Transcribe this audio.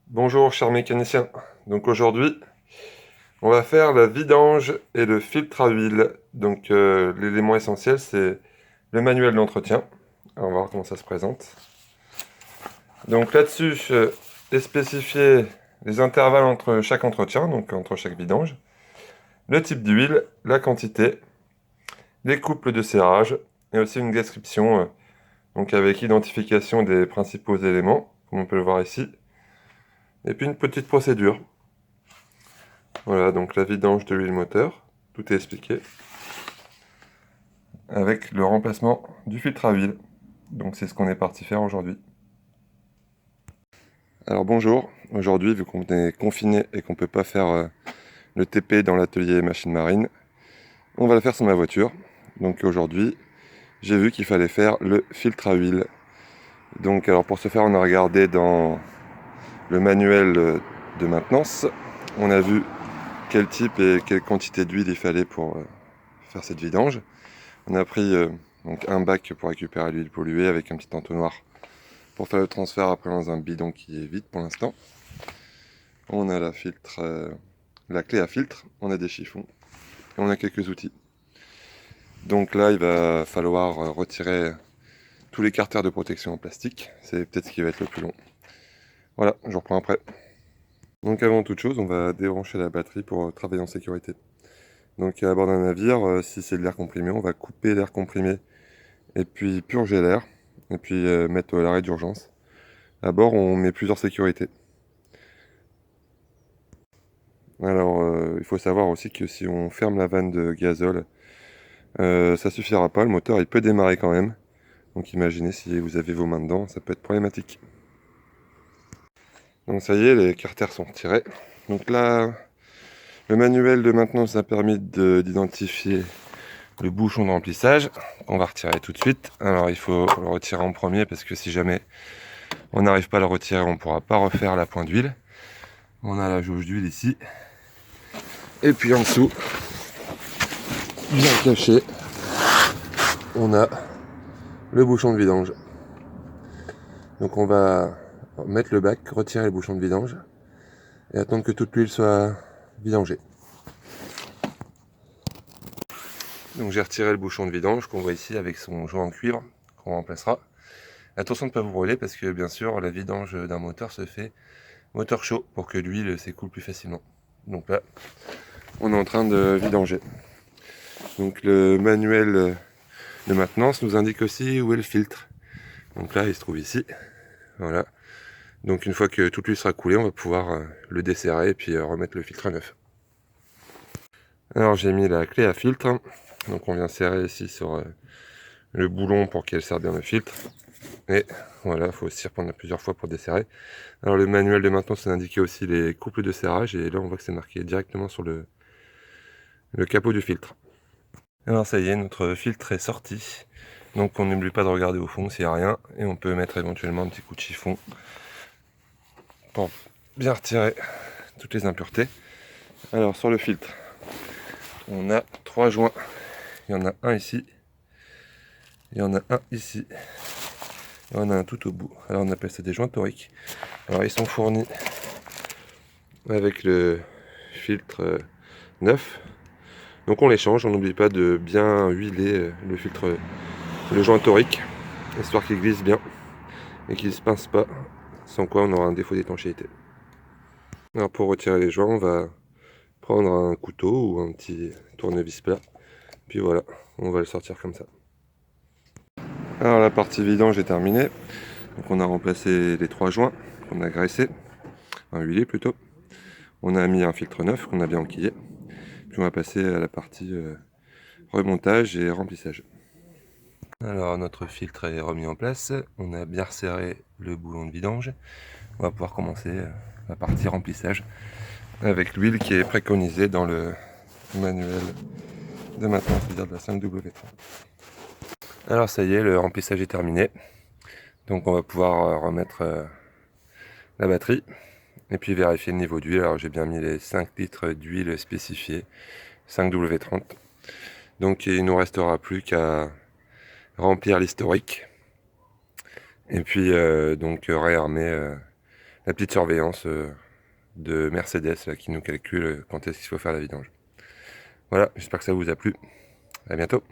Bonjour chers mécaniciens, donc aujourd'hui on va faire la vidange et le filtre à huile. Donc l'élément essentiel c'est le manuel d'entretien. Alors, on va voir comment ça se présente. Donc là-dessus est spécifié les intervalles entre chaque entretien, donc entre chaque vidange, le type d'huile, la quantité, les couples de serrage et aussi une description donc avec identification des principaux éléments, comme on peut le voir ici, et puis une petite procédure. Voilà, donc la vidange de l'huile moteur, tout est expliqué, avec le remplacement du filtre à huile. Donc c'est ce qu'on est parti faire aujourd'hui. Alors bonjour, aujourd'hui vu qu'on est confiné et qu'on ne peut pas faire le TP dans l'atelier machine marine, on va le faire sur ma voiture. Donc aujourd'hui, j'ai vu qu'il fallait faire le filtre à huile. Donc alors pour ce faire, on a regardé dans le manuel de maintenance, on a vu quel type et quelle quantité d'huile il fallait pour faire cette vidange. On a pris donc un bac pour récupérer l'huile polluée avec un petit entonnoir pour faire le transfert après dans un bidon qui est vide pour l'instant. On a la clé à filtre, on a des chiffons et on a quelques outils. Donc là, il va falloir retirer tous les carters de protection en plastique. C'est peut-être ce qui va être le plus long. Voilà, je reprends après. Donc avant toute chose, on va débrancher la batterie pour travailler en sécurité. Donc à bord d'un navire, si c'est de l'air comprimé, on va couper l'air comprimé et puis purger l'air et puis mettre l'arrêt d'urgence. À bord, on met plusieurs sécurités. Alors, il faut savoir aussi que si on ferme la vanne de gazole, ça suffira pas, le moteur il peut démarrer quand même. Donc imaginez si vous avez vos mains dedans, ça peut être problématique. Donc ça y est, les carters sont retirés. Donc là, le manuel de maintenance a permis d'identifier le bouchon de remplissage, qu'on va retirer tout de suite. Alors il faut le retirer en premier parce que si jamais on n'arrive pas à le retirer, on ne pourra pas refaire la pointe d'huile. On a la jauge d'huile ici. Et puis en dessous, bien caché, on a le bouchon de vidange. Donc on va mettre le bac, retirer le bouchon de vidange et attendre que toute l'huile soit vidangée. Donc j'ai retiré le bouchon de vidange qu'on voit ici avec son joint en cuivre qu'on remplacera. Attention de ne pas vous brûler parce que bien sûr la vidange d'un moteur se fait moteur chaud pour que l'huile s'écoule plus facilement. Donc là, on est en train de vidanger. Donc le manuel de maintenance nous indique aussi où est le filtre. Donc là, il se trouve ici. Voilà. Donc une fois que toute l'huile sera coulée, on va pouvoir le desserrer et puis remettre le filtre à neuf. Alors j'ai mis la clé à filtre. Donc on vient serrer ici sur le boulon pour qu'elle serre bien le filtre. Et voilà, il faut s'y reprendre plusieurs fois pour desserrer. Alors le manuel de maintenance indiquait aussi les couples de serrage. Et là on voit que c'est marqué directement sur le capot du filtre. Alors ça y est, notre filtre est sorti. Donc on n'oublie pas de regarder au fond s'il n'y a rien. Et on peut mettre éventuellement un petit coup de chiffon pour bien retirer toutes les impuretés. Alors sur le filtre, on a 3 joints. Il y en a un ici, il y en a un ici, et on a un tout au bout. Alors on appelle ça des joints toriques. Alors ils sont fournis avec le filtre neuf. Donc on les change, on n'oublie pas de bien huiler le filtre, le joint torique, histoire qu'il glisse bien et qu'il ne se pince pas, sans quoi on aura un défaut d'étanchéité. Alors pour retirer les joints, on va prendre un couteau ou un petit tournevis plat. Puis voilà, on va le sortir comme ça. Alors la partie vidange est terminée. Donc on a remplacé les 3 joints qu'on a graissés, enfin huilés plutôt. On a mis un filtre neuf qu'on a bien enquillé. Puis on va passer à la partie remontage et remplissage. Alors notre filtre est remis en place. On a bien resserré le boulon de vidange. On va pouvoir commencer la partie remplissage avec l'huile qui est préconisée dans le manuel de maintenance, c'est-à-dire de la 5W30. Alors ça y est, le remplissage est terminé. Donc on va pouvoir remettre la batterie et puis vérifier le niveau d'huile. Alors j'ai bien mis les 5 litres d'huile spécifiée 5W30. Donc il ne nous restera plus qu'à remplir l'historique et puis donc réarmer la petite surveillance de Mercedes là, qui nous calcule quand est-ce qu'il faut faire la vidange. Voilà, j'espère que ça vous a plu. À bientôt.